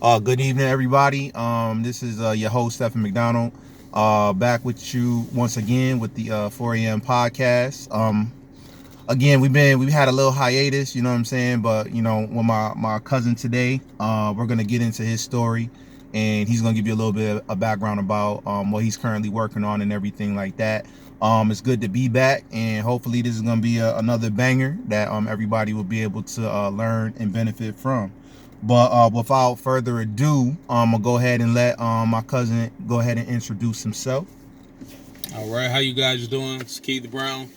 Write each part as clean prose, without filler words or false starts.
Good evening, everybody. This is your host, Stephen McDonald, back with you once again with the 4 a.m. podcast. Again, we've had a little hiatus, you know what I'm saying? But with my cousin today, we're gonna get into his story, and he's gonna give you a little bit of background about what he's currently working on and everything like that. It's good to be back, and hopefully this is gonna be another banger that everybody will be able to learn and benefit from. But without further ado, I'm gonna go ahead and let my cousin go ahead and introduce himself. All right, how you guys doing? It's Keith Brown.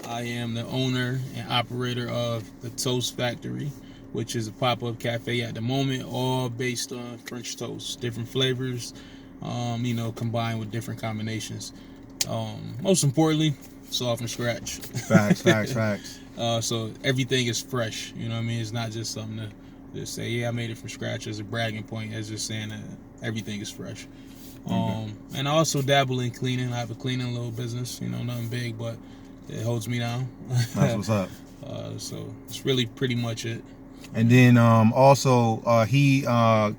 I am the owner and operator of the Toast Factory, which is a pop-up cafe at the moment, all based on French toast, different flavors, combined with different combinations. Most importantly, it's all from scratch. Facts. So everything is fresh. You know what I mean? It's not just something to just say, yeah, I made it from scratch as a bragging point. As just saying that everything is fresh. And I also dabble in cleaning. I have a cleaning little business. Nothing big, but it holds me down. That's what's up. So it's really pretty much it. And then also he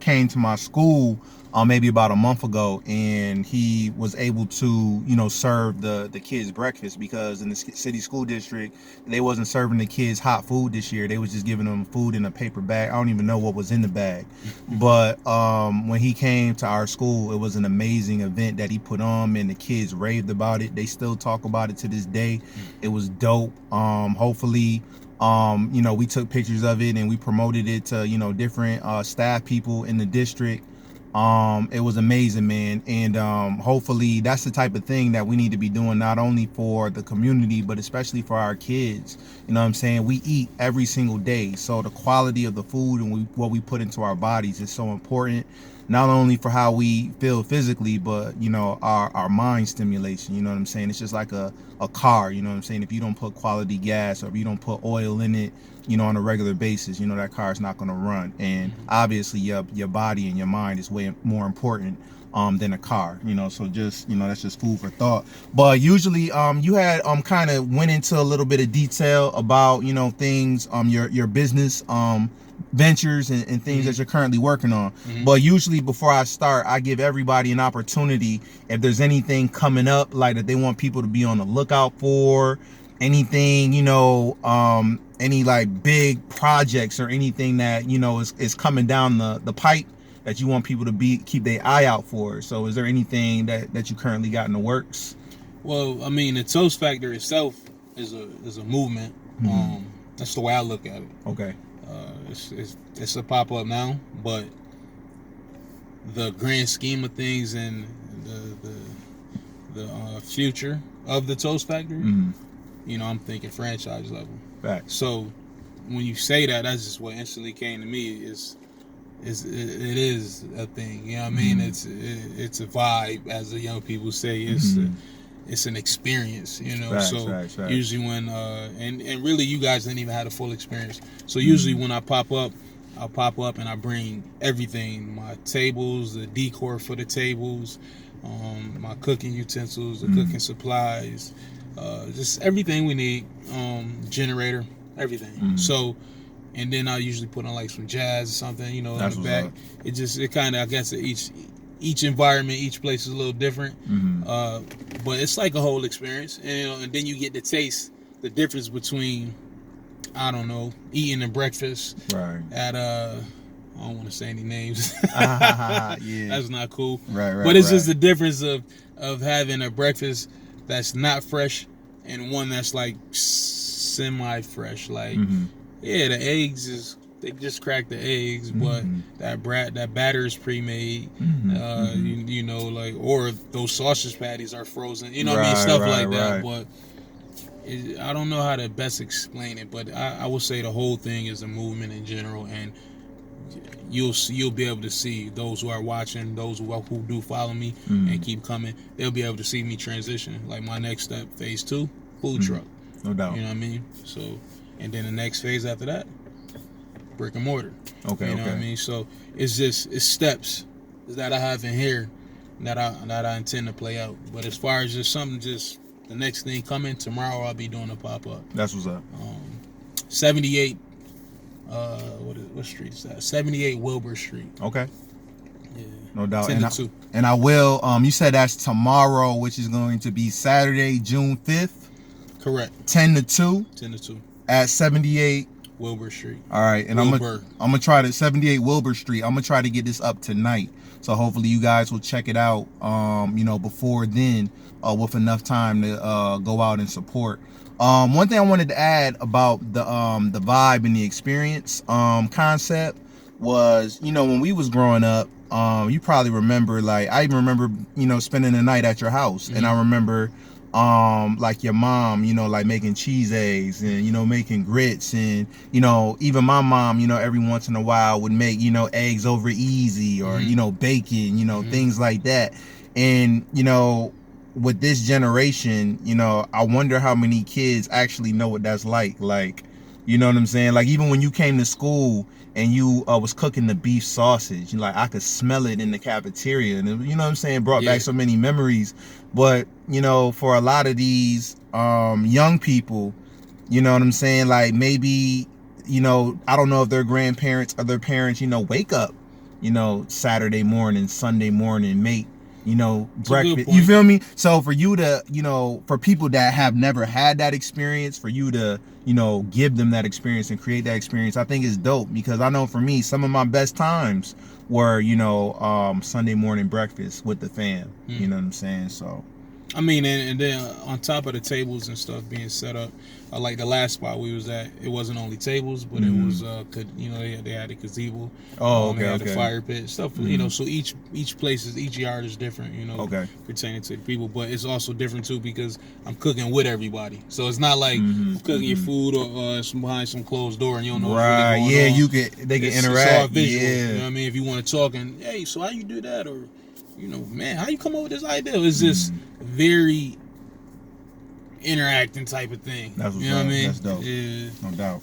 came to my school maybe about a month ago, and he was able to serve the kids breakfast, because in the city school district they wasn't serving the kids hot food this year. They was just giving them food in a paper bag. I don't even know what was in the bag. But when he came to our school, it was an amazing event that he put on, and the kids raved about it. They still talk about it to this day. It was dope. Hopefully we took pictures of it and we promoted it to different staff people in the district. It was amazing, man. And hopefully that's the type of thing that we need to be doing, not only for the community but especially for our kids. You know what I'm saying? We eat every single day, so the quality of the food and what we put into our bodies is so important, not only for how we feel physically, but our mind stimulation. You know what I'm saying? It's just like a car. You know what I'm saying? If you don't put quality gas, or if you don't put oil in it on a regular basis, that car is not going to run. And obviously your body and your mind is way more important than a car. So just that's just food for thought. But usually you had kind of went into a little bit of detail about things, your business ventures and things that you're currently working on. But usually before I start, I give everybody an opportunity, if there's anything coming up like that they want people to be on the lookout for, anything, any like big projects or anything that is coming down the pipe that you want people to keep their eye out for. So is there anything that you currently got in the works? Well, I mean, the Toast Factor itself is a movement. That's the way I look at it. Okay. It's a pop up now, but the grand scheme of things and the future of the Toast Factory, I'm thinking franchise level. Facts. So when you say that, that's just what instantly came to me. It is a thing. You know what I mean? It's a vibe, as the young people say. It's an experience, Facts. Usually when and really you guys didn't even have a full experience. So usually when I pop up, I'll pop up and I bring everything: my tables, the decor for the tables, my cooking utensils, the cooking supplies, just everything we need, generator, everything. So, and then I usually put on like some jazz or something, in the back. It kind of, I guess each environment, each place is a little different, but it's like a whole experience, and then you get to taste the difference between, I don't know, eating a breakfast at I don't want to say any names. Yeah. That's not cool. Right. But it's just the difference of having a breakfast that's not fresh and one that's like semi-fresh. Like, yeah, the eggs they just crack the eggs, but that batter is pre-made. Like, or those sausage patties are frozen. You know what I mean? Stuff like that. But I don't know how to best explain it, but I would say the whole thing is a movement in general, and you'll be able to see those who are watching, those who do follow me and keep coming. They'll be able to see me transition. Like my next step, phase 2, food truck. No doubt. You know what I mean? So, and then the next phase after that, brick and mortar. Okay. You know what I mean? So it's steps that I have in here that I intend to play out. But as far as just the next thing coming tomorrow, I'll be doing a pop up. That's what's up. 78 What street is that? 78 Wilbur Street. Okay. Yeah. No doubt. 10 to 2. And I will. You said that's tomorrow, which is going to be Saturday, June 5th. Correct. 10 to 2. 10 to 2. At 78 Wilbur Street. All right, and Wilbur. I'm gonna try to 78 Wilbur Street. I'm gonna try to get this up tonight, so hopefully you guys will check it out. Before then, with enough time to go out and support. One thing I wanted to add about the vibe and the experience concept was, when we was growing up, you probably remember, like I even remember, spending the night at your house, and I remember. Like your mom, like making cheese eggs and, making grits and, even my mom, every once in a while would make, eggs over easy or, bacon, things like that. And, with this generation, I wonder how many kids actually know what that's like. Like, you know what I'm saying? Like, even when you came to school and you was cooking the beef sausage, like I could smell it in the cafeteria, and you know what I'm saying, brought back so many memories. But for a lot of these young people, you know what I'm saying, like maybe I don't know if their grandparents or their parents wake up Saturday morning, Sunday morning, make breakfast. You feel me? So for you to, for people that have never had that experience, for you to, give them that experience and create that experience, I think is dope, because I know for me, some of my best times were, Sunday morning breakfast with the fam. You know what I'm saying? So, I mean, and then on top of the tables and stuff being set up, like the last spot we was at, it wasn't only tables, but it was, they had a gazebo. They had a fire pit, stuff, so each yard is different, pertaining to the people, but it's also different too, because I'm cooking with everybody. So it's not like I'm cooking your food or behind some closed door and you don't know what's really going on. They can interact. It's all visual, yeah. You know what I mean? If you want to talk and, hey, so how you do that? Or, man, how you come up with this idea? It's just very interacting type of thing. That's what's you know up. What I mean? That's dope. Yeah. No doubt.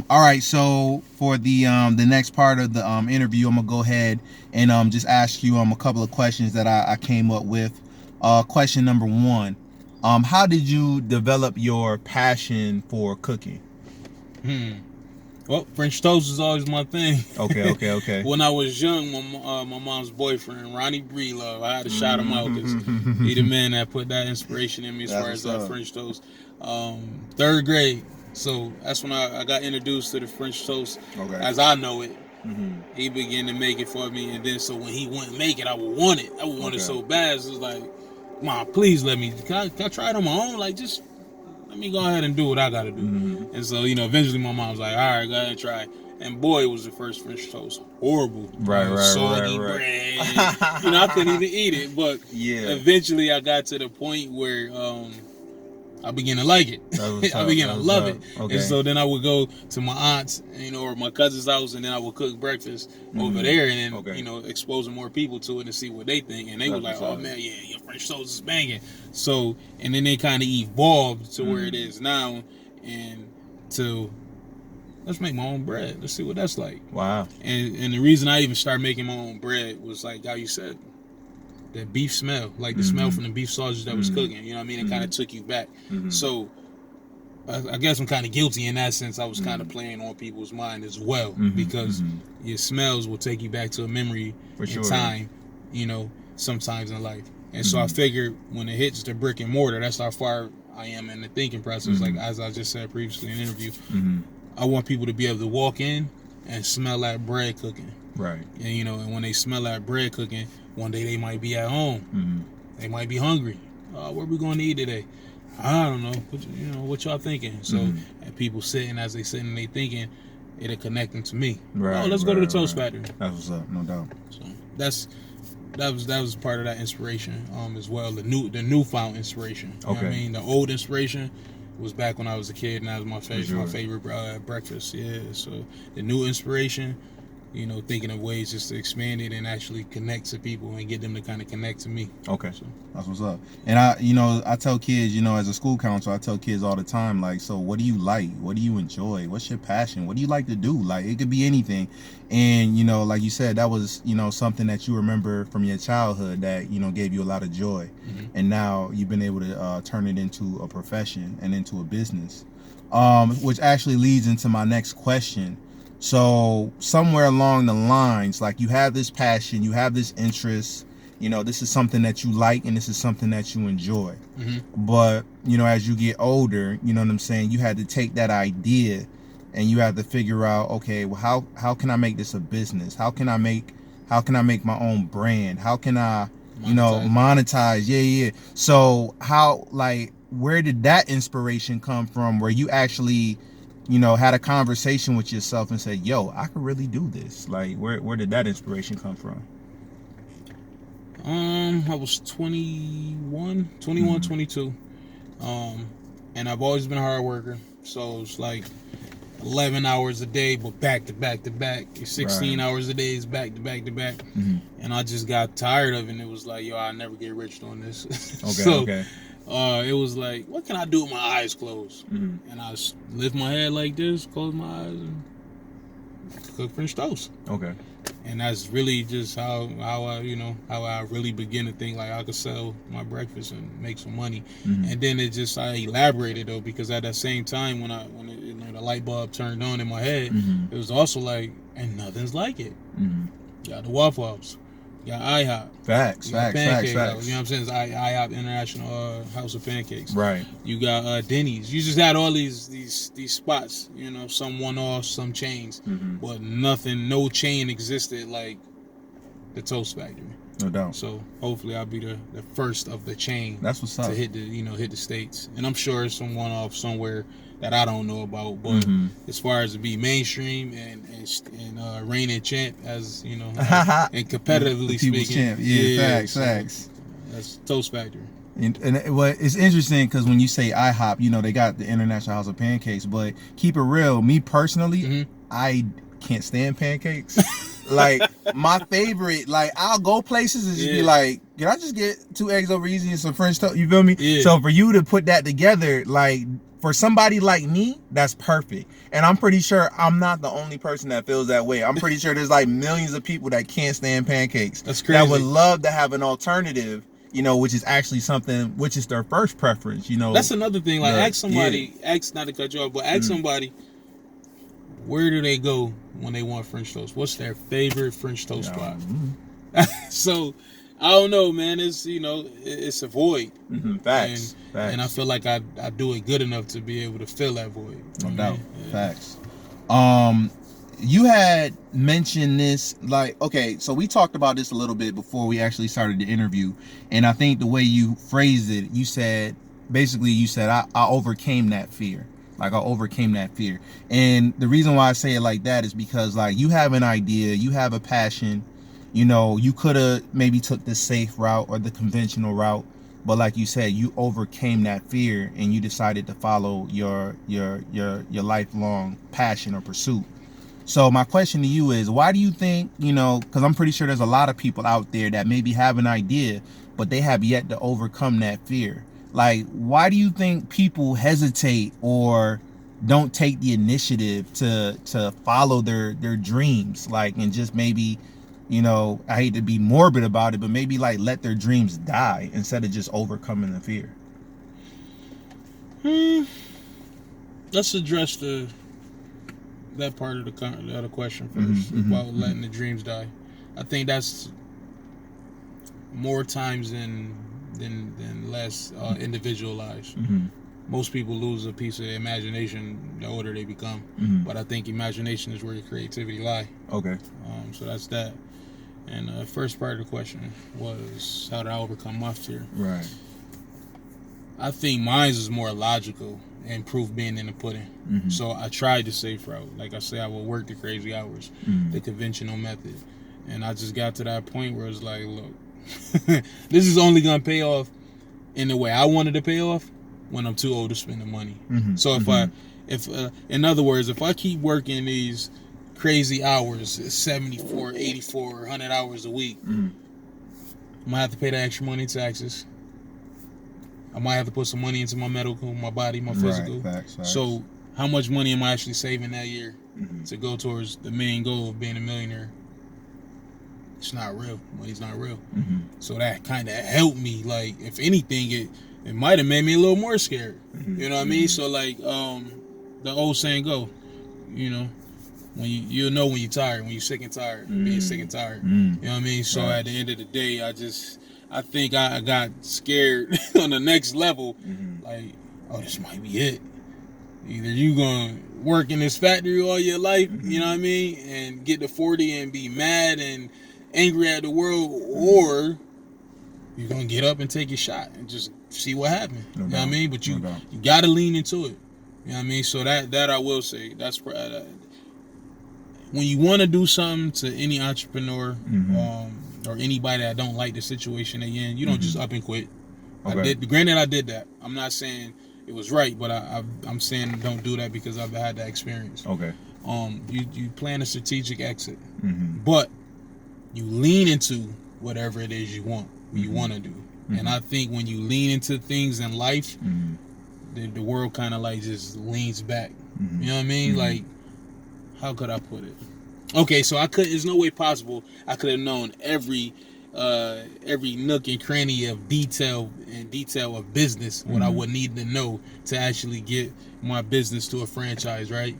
All right, so for the next part of the interview, I'm gonna go ahead and just ask you a couple of questions that I came up with. Question number 1. How did you develop your passion for cooking? Well, French toast is always my thing. Okay. When I was young, my mom's boyfriend, Ronnie Breelove, I had to shout him out because he the man that put that inspiration in me as far as French toast. 3rd grade, so that's when I got introduced to the French toast as I know it. He began to make it for me, and then so when he wouldn't make it, I would want it. I would want it so bad. So it was like, Mom, please let me. Can I try it on my own? Like, just let me go ahead and do what I gotta do. And so, eventually my mom was like, all right, go ahead and try it. And boy, it was the first French toast. Horrible. Soggy bread. I couldn't even eat it. But eventually I got to the point where I began to like it. I began to love it. And so then I would go to my aunt's, or my cousin's house, and then I would cook breakfast over there, and then, exposing more people to it and see what they think. And they were like, oh man, yeah, your French toast is banging. So, and then they kind of evolved to where it is now, and to let's make my own bread. Let's see what that's like. Wow. And the reason I even started making my own bread was like how you said, that beef smell, like the smell from the beef sausage that was cooking. You know what I mean? It kind of took you back. So I guess I'm kind of guilty in that sense. I was kind of playing on people's mind as well, because your smells will take you back to a memory in time, sometimes in life. And so I figured when it hits the brick and mortar, that's how far I am in the thinking process. Like as I just said previously in the interview, I want people to be able to walk in and smell that bread cooking. Right. And and when they smell that bread cooking, one day they might be at home. They might be hungry. What are we going to eat today? I don't know. What y'all thinking? So, and people sitting, as they sitting, they thinking, it'll connect them to me. Right. Let's go to the Toast Factory. That's what's up, no doubt. So that was part of that inspiration as well. The newfound inspiration. You know what I mean? The old inspiration was back when I was a kid, and that was my favorite breakfast. Yeah. So the new inspiration, thinking of ways just to expand it and actually connect to people and get them to kind of connect to me. Okay. So that's what's up. And I tell kids, as a school counselor, I tell kids all the time, like, so what do you like? What do you enjoy? What's your passion? What do you like to do? Like, it could be anything. And, like you said, that was, something that you remember from your childhood that, gave you a lot of joy. And now you've been able to turn it into a profession and into a business. Which actually leads into my next question. So somewhere along the lines, like, you have this passion, you have this interest, this is something that you like, and this is something that you enjoy. But, as you get older, you know what I'm saying, you had to take that idea and you have to figure out, okay, well, how can I make this a business? How can I make my own brand? How can I, monetize? Yeah. So how, like, where did that inspiration come from, where you actually, had a conversation with yourself and said, yo, I could really do this? Like, where did that inspiration come from? I was 21, 22. And I've always been a hard worker. So it's like 11 hours a day, but back to back to back. 16 hours a day is back to back to back. And I just got tired of it, and it was like, yo, I'll never get rich doing this. Okay. It was like, what can I do with my eyes closed? And I lift my head like this, close my eyes, and cook French toast. Okay. And that's really just how I really begin to think like I could sell my breakfast and make some money. And then I elaborated though, because at that same time when the light bulb turned on in my head, it was also like, and nothing's like it. You got the Waffle House, you got IHOP. Facts. You know what I'm saying? It's IHOP, International House of Pancakes. Right. You got Denny's. You just had all these spots, some one-offs, some chains, but no chain existed like the Toast Factory. No doubt. So hopefully I'll be the first of the chain. That's what's up. To hit the States. And I'm sure it's some one-off somewhere that I don't know about, but as far as to be mainstream and reigning champ, as and competitively speaking, champ. Facts. That's Toast Factory. And it's interesting because when you say IHOP, they got the International House of Pancakes, but keep it real, me personally, I can't stand pancakes. Like, my favorite, like, I'll go places and just be like, can I just get 2 eggs over easy and some French toast? You feel me? Yeah. So for you to put that together, like, for somebody like me, that's perfect. And I'm pretty sure I'm not the only person that feels that way. I'm pretty sure there's like millions of people that can't stand pancakes. That's crazy. That would love to have an alternative, which is actually something, which is their first preference, That's another thing. Like, ask somebody, not to cut you off, but ask somebody, where do they go when they want French toast? What's their favorite French toast spot? So, I don't know, man. It's it's a void. Facts. And I feel like I do it good enough to be able to fill that void. No doubt. Yeah. Facts. You had mentioned this, like, okay, so we talked about this a little bit before we actually started the interview, and I think the way you phrased it, you said I overcame that fear. Like, I overcame that fear. And the reason why I say it like that is because, like, you have an idea, you have a passion. You could have maybe took the safe route or the conventional route, but like you said, you overcame that fear and you decided to follow your lifelong passion or pursuit. So my question to you is, why do you think, because I'm pretty sure there's a lot of people out there that maybe have an idea, but they have yet to overcome that fear. Like, why do you think people hesitate or don't take the initiative to follow their dreams, like, and just maybe, I hate to be morbid about it, but maybe like let their dreams die instead of just overcoming the fear? Let's address that part of the question first, about letting the dreams die. I think that's more times than less individualized. Most people lose a piece of their imagination the older they become, but I think imagination is where your creativity lie. Okay. So that's that. And the first part of the question was, how did I overcome my fear? Right. I think mine is more logical and proof being in the pudding. So I tried the safe route. Like I said, I would work the crazy hours, the conventional method. And I just got to that point where it's like, look, this is only going to pay off in the way I wanted to pay off when I'm too old to spend the money. So in other words, if I keep working these crazy hours, 74, 84, 100 hours a week, I might have to pay the extra money in taxes. I might have to put some money into my medical, my body, my physical. Facts. So how much money am I actually saving that year to go towards the main goal of being a millionaire? It's not real. Money's not real. So that kind of helped me. Like, if anything, it might have made me a little more scared. You know what I mean? So, like, the old saying go, you know, when you'll know when you're tired, when you're sick and tired, being sick and tired. You know what I mean? So at the end of the day, I think I got scared on the next level. Like, oh, this might be it. Either you gonna work in this factory all your life, you know what I mean, and get to 40 and be mad and angry at the world, or you're gonna get up and take your shot and just see what happens. You know what I mean? But you gotta lean into it. You know what I mean? So that I will say, that's when you want to do something, to any entrepreneur or anybody that don't like the situation they in, you don't just up and quit. Granted, I did that. I'm not saying it was right, but I'm saying don't do that because I've had that experience. Okay. You plan a strategic exit, but you lean into whatever it is you want to do. And I think when you lean into things in life, the world kind of like just leans back. You know what I mean? Like, how could I put it? Okay, so there's no way possible I could have known every nook and cranny of detail of business, what I would need to know to actually get my business to a franchise, right?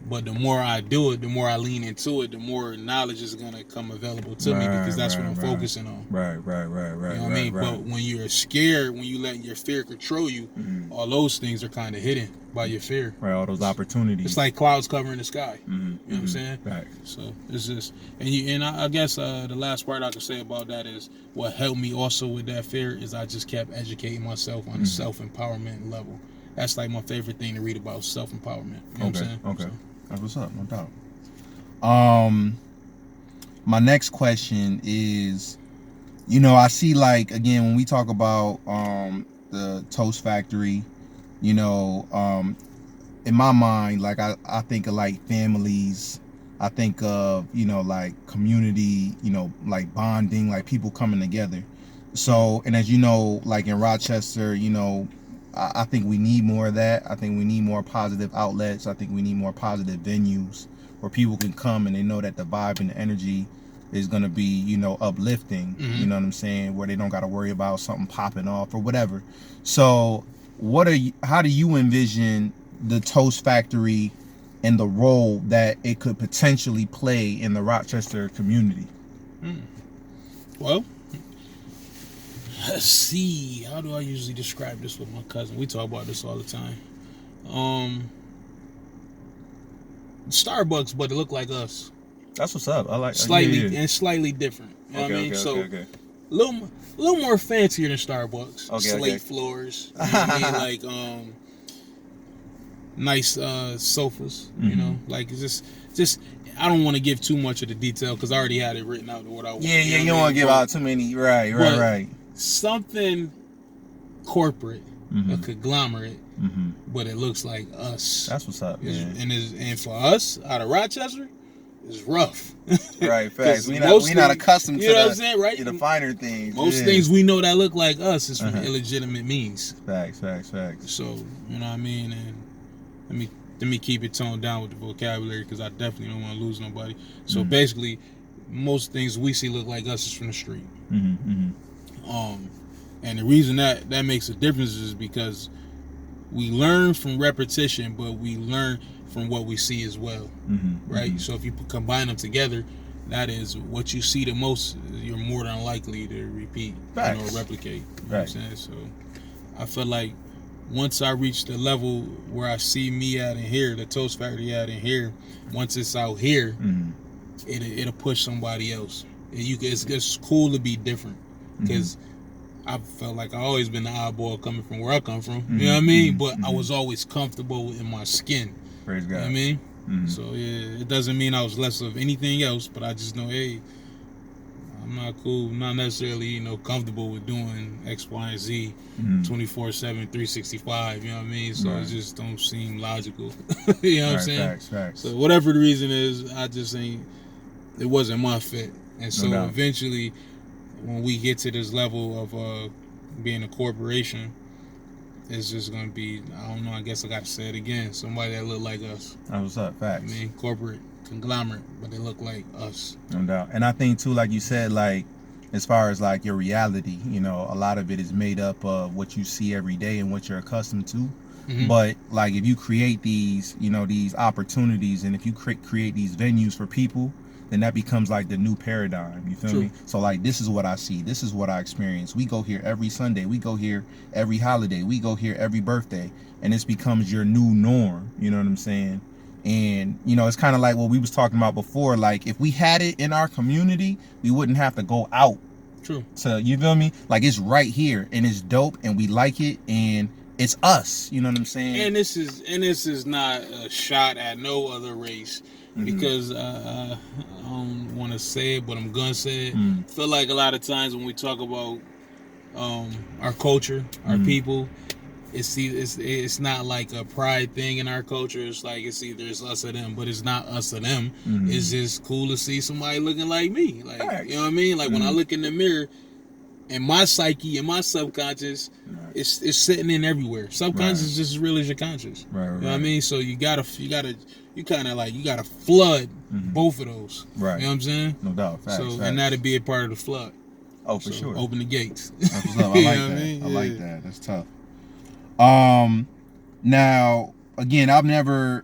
But the more I do it, the more I lean into it, the more knowledge is gonna come available to me, because that's what I'm focusing on. Right. You know what I mean? But when you're scared, when you let your fear control you, all those things are kind of hidden by your fear. Right, all those opportunities. It's like clouds covering the sky. You know what I'm saying? Right. So it's just, and I guess the last part I could say about that is what helped me also with that fear is I just kept educating myself on the self-empowerment level. That's like my favorite thing to read about, self-empowerment. You know what I'm saying? Okay. That's what's up, no doubt. My next question is, I see, like, again, when we talk about the Toast Factory, in my mind, like, I think of like families. I think of, like community, like bonding, like people coming together. So, and as you know, like in Rochester, I think we need more of that. I think we need more positive outlets. I think we need more positive venues where people can come and they know that the vibe and the energy is going to be, uplifting. You know what I'm saying? Where they don't got to worry about something popping off or whatever. So how do you envision the Toast Factory and the role that it could potentially play in the Rochester community? Well, let's see. How do I usually describe this with my cousin? We talk about this all the time. Starbucks, but it look like us. That's what's up. I like slightly and slightly different. You know what I mean? Okay. A little more fancier than Starbucks. Slate floors. You know what I mean? Like nice sofas. You know, like just. I don't want to give too much of the detail because I already had it written out what I want. Yeah. You don't want to give out too many. Right. Something corporate, a conglomerate, but it looks like us. That's what's up, man. And for us out of Rochester, it's rough. Right, facts. We're not accustomed to what I'm saying, right? To the finer things. Most things we know that look like us is from illegitimate means. Facts. So, you know what I mean? And let me keep it toned down with the vocabulary because I definitely don't want to lose nobody. So basically, most things we see look like us is from the street. And the reason that makes a difference is because we learn from repetition, but we learn from what we see as well, right? So if you combine them together, that is what you see the most, you're more than likely to repeat or replicate. You know what I'm saying? So I feel like once I reach the level where I see me at in here, the Toast Factory at in here, once it's out here, it'll push somebody else. It's cool to be different because I felt like I always been the oddball coming from where I come from. You know what I mean? But I was always comfortable in my skin. Praise God. You know what I mean? So yeah, it doesn't mean I was less of anything else, but I just know, hey, I'm not necessarily, comfortable with doing X, Y, and Z 24/7, 365, you know what I mean? So it just don't seem logical. You know what I'm saying? Facts. So whatever the reason is, it wasn't my fit. And so eventually, when we get to this level of being a corporation, it's just going to be, I don't know, I guess I got to say it again, somebody that look like us. That's what's up, facts. I mean, corporate conglomerate, but they look like us. No doubt. And I think, too, like you said, like, as far as, like, your reality, a lot of it is made up of what you see every day and what you're accustomed to. But like if you create these, you know, these opportunities, and if you create these venues for people, then that becomes like the new paradigm. You feel me? So like this is what I see. This is what I experience. We go here every Sunday. We go here every holiday. We go here every birthday, and this becomes your new norm. You know what I'm saying? And you know, it's kind of like what we was talking about before. Like if we had it in our community, we wouldn't have to go out. So you feel me? Like it's right here, and it's dope, and we like it, and it's us. You know what I'm saying? And this is not a shot at no other race, because I don't want to say it, but I'm gonna say it. I feel like a lot of times when we talk about our culture, our people, it's not like a pride thing in our culture. It's like it's either it's us or them, but it's not us or them. It's just cool to see somebody looking like me. Like you know what I mean? Like when I look in the mirror, in my psyche, in my subconscious, it's sitting in everywhere. Subconscious is just as real as your conscious. You know what I mean? So you gotta flood both of those. You know what I'm saying? No doubt. Facts, and that'd be a part of the flood. Oh, for sure. Open the gates. That's what's up. I like that. I like that. That's tough. Now again, I've never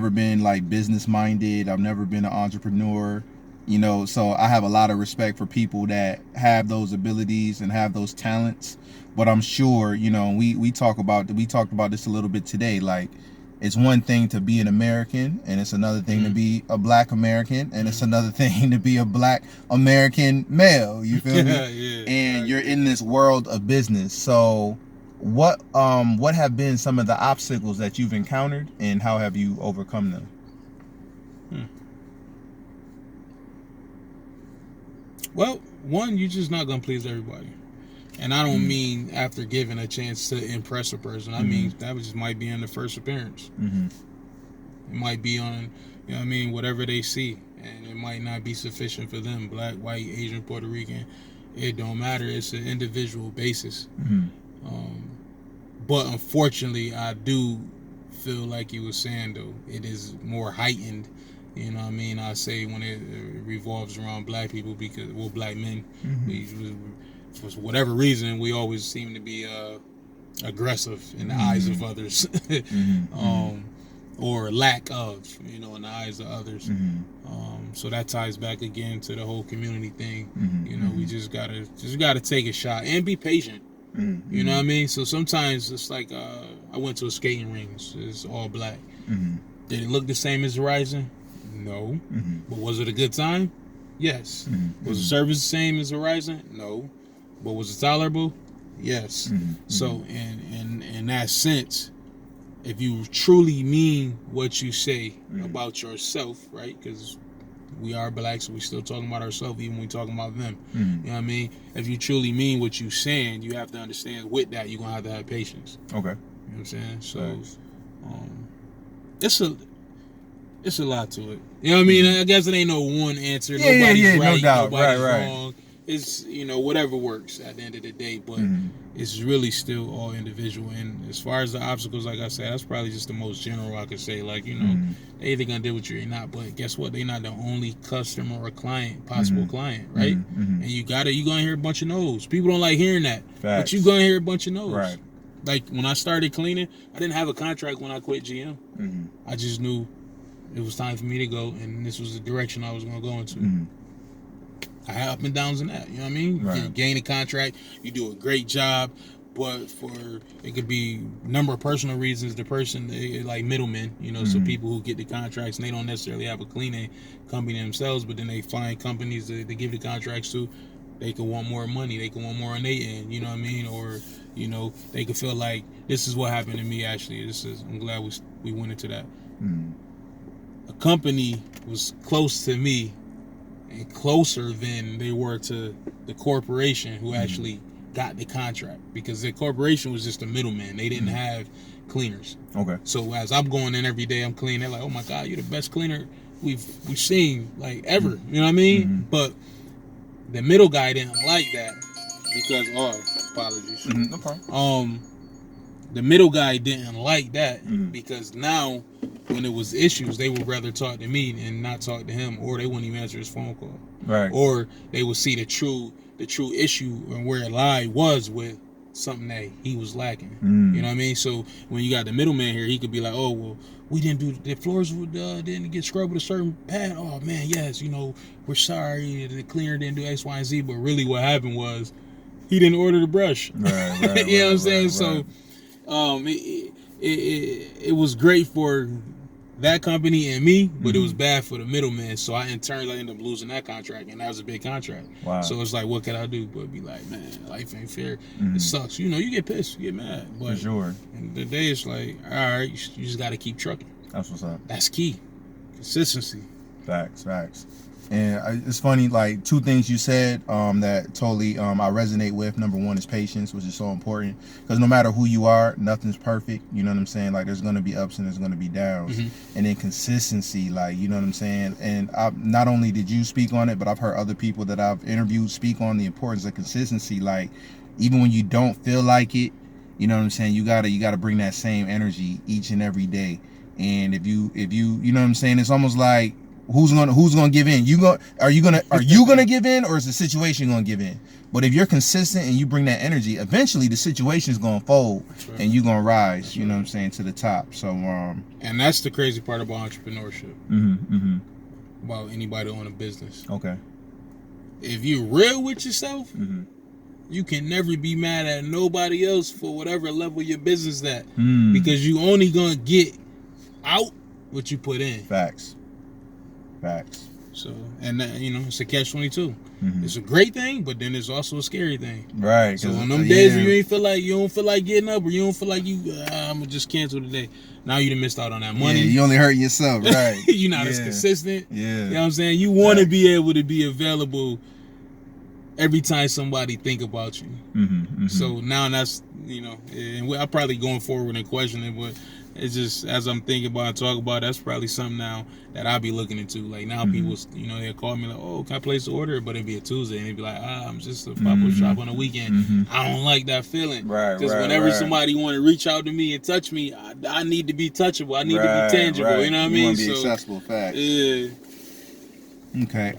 been like business minded. I've never been an entrepreneur. You know, so I have a lot of respect for people that have those abilities and have those talents. But I'm sure, you know, we talked about this a little bit today. Like, it's one thing to be an American, and it's another thing to be a Black American, and it's another thing to be a Black American male. You feel me? And you're in this world of business. So, what have been some of the obstacles that you've encountered, and how have you overcome them? Well, one, you're just not gonna please everybody, and I don't mean after giving a chance to impress a person. I mean that just might be on the first appearance. It might be on, you know what I mean, whatever they see, and it might not be sufficient for them. Black, white, Asian, Puerto Rican, it don't matter. It's an individual basis. But unfortunately, I do feel like you were saying though, it is more heightened. You know what I mean? I say when it revolves around Black people, because Black men, for whatever reason, we always seem to be aggressive in the eyes of others, or lack of, you know, in the eyes of others. So that ties back again to the whole community thing. You know, we just gotta take a shot and be patient. You know what I mean? So sometimes it's like I went to a skating rink. It's all Black. Did it look the same as Horizon? No. But was it a good time? Yes. Was the service the same as Horizon? No. But was it tolerable? Yes. So in that sense, if you truly mean what you say about yourself, right? Because we are Black, so we still talking about ourselves even when we talking about them. You know what I mean? If you truly mean what you saying, you have to understand with that you're gonna have patience. Okay. You know what I'm saying? So it's a lot to it. You know what I mean? I guess it ain't no one answer. Nobody's right, no doubt. Nobody's wrong. It's, you know, whatever works at the end of the day, but it's really still all individual. And as far as the obstacles, like I said, that's probably just the most general I could say. Like, you know, they either gonna deal with you or not, but guess what? They're not the only customer or client, possible client, right? And you're gonna hear a bunch of no's. People don't like hearing that, but you're gonna hear a bunch of no's. Right. Like when I started cleaning, I didn't have a contract when I quit GM. I just knew it was time for me to go, and this was the direction I was going to go into. I had up and downs in that, you know what I mean? You gain a contract, you do a great job, but for it could be a number of personal reasons. The person, like middlemen, you know, so people who get the contracts, and they don't necessarily have a cleaning company themselves, but then they find companies that they give the contracts to. They could want more money, they could want more on their end, you know what I mean? Or, you know, they could feel like, this is what happened to me, actually. I'm glad we went into that. A company was close to me and closer than they were to the corporation who actually got the contract, because the corporation was just a middleman. They didn't have cleaners. Okay. So as I'm going in every day, I'm cleaning. They're like, "Oh my God, you're the best cleaner we've seen like ever." You know what I mean? But the middle guy didn't like that because apologies. No problem. The middle guy didn't like that because now, when it was issues, they would rather talk to me and not talk to him, or they wouldn't even answer his phone call. Right. Or they would see the true issue and where it lied was with something that he was lacking. Mm. You know what I mean? So when you got the middleman here, he could be like, oh, well, we didn't do the floors didn't get scrubbed with a certain pad. Oh man, yes, you know, we're sorry, the cleaner didn't do X, Y, and Z. But really, what happened was he didn't order the brush. Right, you know what I'm saying? Right. So, it was great for that company and me, but it was bad for the middleman. So I ended up losing that contract, and that was a big contract. Wow. So it's like, what can I do? But be like, man, life ain't fair. It sucks. You know, you get pissed, you get mad. But for sure. And the day it's like, all right, you just got to keep trucking. That's what's up. That's key. Consistency. Facts. And it's funny, like, two things you said that totally I resonate with. Number one is patience, which is so important, because no matter who you are, nothing's perfect. You know what I'm saying? Like, there's going to be ups and there's going to be downs. And then consistency, like, you know what I'm saying? And not only did you speak on it, but I've heard other people that I've interviewed speak on the importance of consistency. Like, even when you don't feel like it, you know what I'm saying? You gotta bring that same energy each and every day. And if you you know what I'm saying? It's almost like, who's gonna give in? Are you gonna give in, or is the situation gonna give in? But if you're consistent and you bring that energy, eventually the situation is gonna fold, right, and you're gonna rise. That's you know right. what I'm saying, to the top. So and that's the crazy part about entrepreneurship. About anybody owning a business. Okay. If you're real with yourself, you can never be mad at nobody else for whatever level your business at, because you only gonna get out what you put in. Facts. So, and that, you know, it's a catch-22. It's a great thing, but then it's also a scary thing. Right. So on them days where you don't feel like getting up, or you don't feel like I'm gonna just cancel today. Now you done missed out on that money. Yeah, you only hurt yourself, right? You're not as consistent. Yeah. You know what I'm saying? You want to be able to be available every time somebody think about you. So now that's, you know, and I'm probably going forward and questioning, but it's just, as I'm thinking about and talking about, that's probably something now that I'll be looking into. Like, now people, you know, they'll call me like, oh, can I place the order? But it'd be a Tuesday, and they'd be like, I'm just a pop-up shop on a weekend. I don't like that feeling. Right. Because whenever somebody want to reach out to me and touch me, I need to be touchable. I need to be tangible. You know what I mean? You want to be accessible. Facts. Yeah. Okay.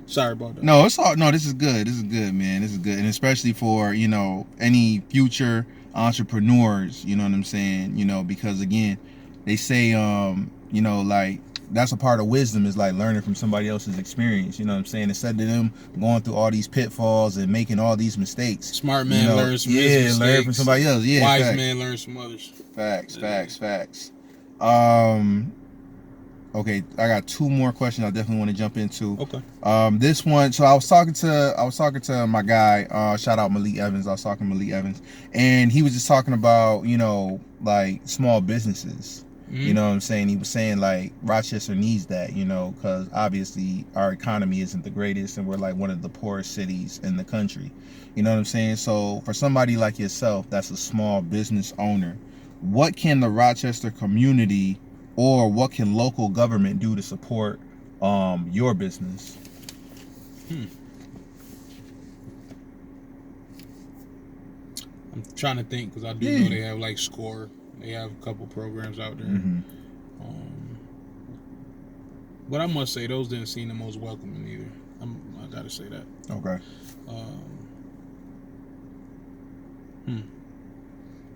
Sorry about that. No, it's all. No, this is good. This is good, man. This is good, and especially for, you know, any future entrepreneurs. You know what I'm saying? You know, because again, they say, you know, like, that's a part of wisdom, is like learning from somebody else's experience. You know what I'm saying? Instead of them going through all these pitfalls and making all these mistakes. Smart man learns from his mistakes. Learn from somebody else. Yeah, wise man learns from others. Facts. Okay, I got two more questions I definitely want to jump into. Okay. This one, so I was talking to my guy, shout out Malik Evans. I was talking to Malik Evans, and he was just talking about, you know, like, small businesses. You know what I'm saying? He was saying, like, Rochester needs that, you know, because obviously our economy isn't the greatest, and we're like one of the poorest cities in the country. You know what I'm saying? So for somebody like yourself that's a small business owner, what can the Rochester community, or what can local government do to support your business? I'm trying to think, because I do know they have, like, SCORE. They have a couple programs out there. But I must say, those didn't seem the most welcoming either. I gotta say that. Okay.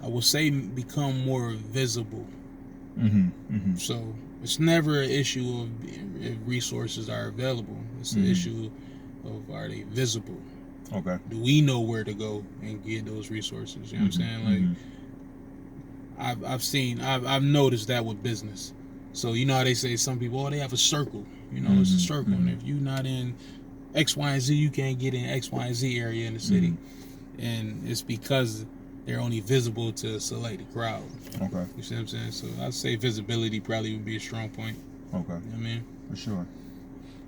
I would say become more visible. So it's never an issue of if resources are available. It's an issue of, are they visible? Okay. Do we know where to go and get those resources? You know what I'm saying? Like, I've noticed that with business. So, you know how they say, some people, they have a circle. You know, it's a circle. And if you're not in X, Y, and Z, you can't get in X, Y, and Z area in the city. And it's because they're only visible to a selected crowd. Okay. You see what I'm saying? So I'd say visibility probably would be a strong point. Okay. You know what I mean? For sure.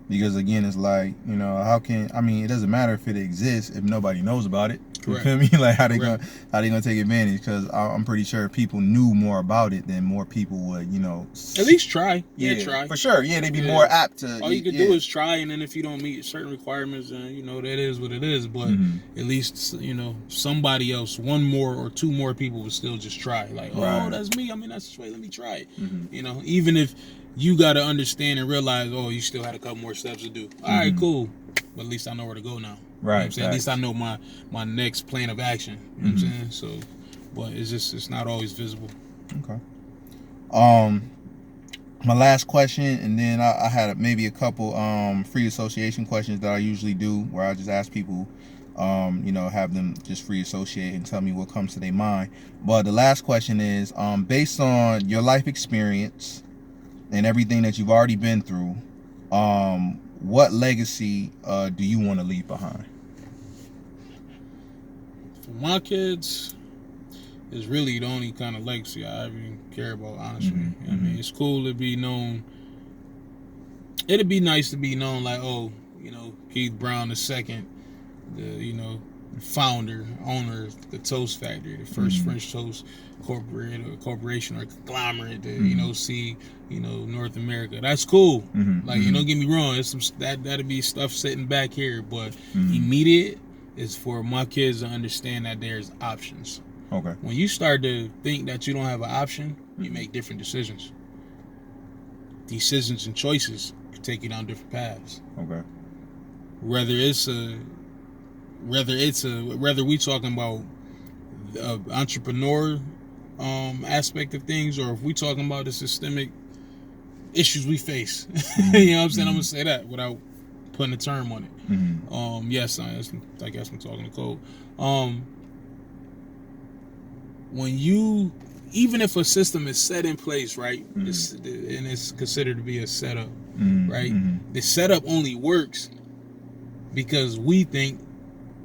Because again, it's like, you know, it doesn't matter if it exists if nobody knows about it. You feel me? Like, how they gonna take advantage? Because I'm pretty sure if people knew more about it, then more people would, you know, at least try. Try for sure. Yeah, they'd be more apt to. All you can do is try, and then if you don't meet certain requirements, then, you know, that is what it is. But at least, you know, somebody else, one more or two more people would still just try. Like, oh, that's me. I mean, that's the way. Let me try it. You know, even if you got to understand and realize, oh, you still had a couple more steps to do. All right, cool. but at least I know where to go now. You know Right. what I'm saying? At least I know my next plan of action. You know what I'm saying? So, but it's not always visible. Okay. My last question, and then I had maybe a couple free association questions that I usually do, where I just ask people, have them just free associate and tell me what comes to their mind. But the last question is, based on your life experience and everything that you've already been through, what legacy do you want to leave behind? For my kids, is really the only kind of legacy I even care about, honestly. You know what I mean? It's cool to be known. It'd be nice to be known like, Keith Brown II, the founder, owner of the Toast Factory, the first French toast corporation or conglomerate to see North America. That's cool. Like, don't get me wrong, it's some that'd be stuff sitting back here, but immediate is for my kids to understand that there's options. Okay. When you start to think that you don't have an option, you make different decisions. Decisions and choices can take you down different paths. Okay. Whether we talking about the entrepreneur aspect of things, or if we talking about the systemic issues we face. You know what I'm saying? I'm gonna say that without putting a term on it. Yes, I guess I'm talking to code. When even if a system is set in place, right, and it's considered to be a setup, right, the setup only works because we think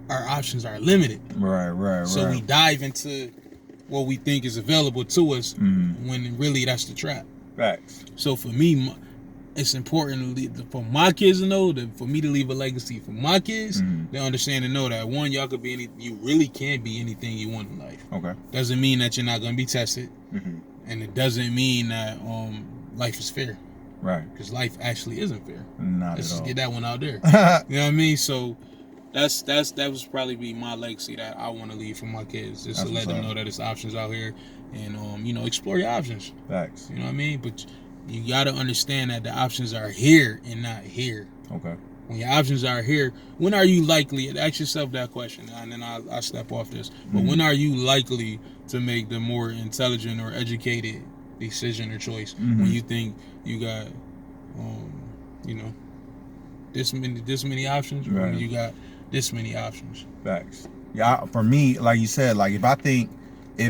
our options are limited. Right. So we dive into what we think is available to us when really that's the trap. Facts. So for me, it's important for my kids to know that for me to leave a legacy for my kids, they understand and know that one, y'all could be you really can be anything you want in life. Okay. Doesn't mean that you're not gonna be tested, and it doesn't mean that life is fair. Right. Because life actually isn't fair. Let's just get that one out there. You know what I mean? So that was probably be my legacy that I want to leave for my kids, just to let them know that there's options out here, and explore your options. Facts. You know what I mean? But you gotta understand that the options are here and not here. Okay. When your options are here, when are you likely? Ask yourself that question, and then I'll step off this. But when are you likely to make the more intelligent or educated decision or choice? When you think you got, this many options, or right. when you got this many options. Facts. Yeah, for me, like you said, like if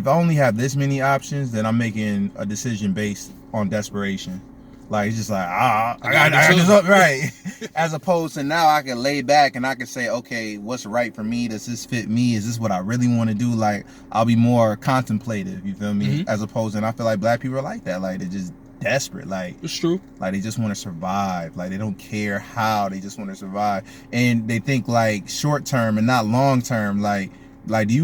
I only have this many options, then I'm making a decision based on desperation. Like, it's just like, I got this up, right? As opposed to now I can lay back and I can say, okay, what's right for me? Does this fit me? Is this what I really want to do? Like, I'll be more contemplative, you feel me? As opposed to, and I feel like black people are like that. Like, they're just desperate. Like, it's true. Like, they just want to survive. Like, they don't care how, they just want to survive. And they think like short term and not long term. Like do you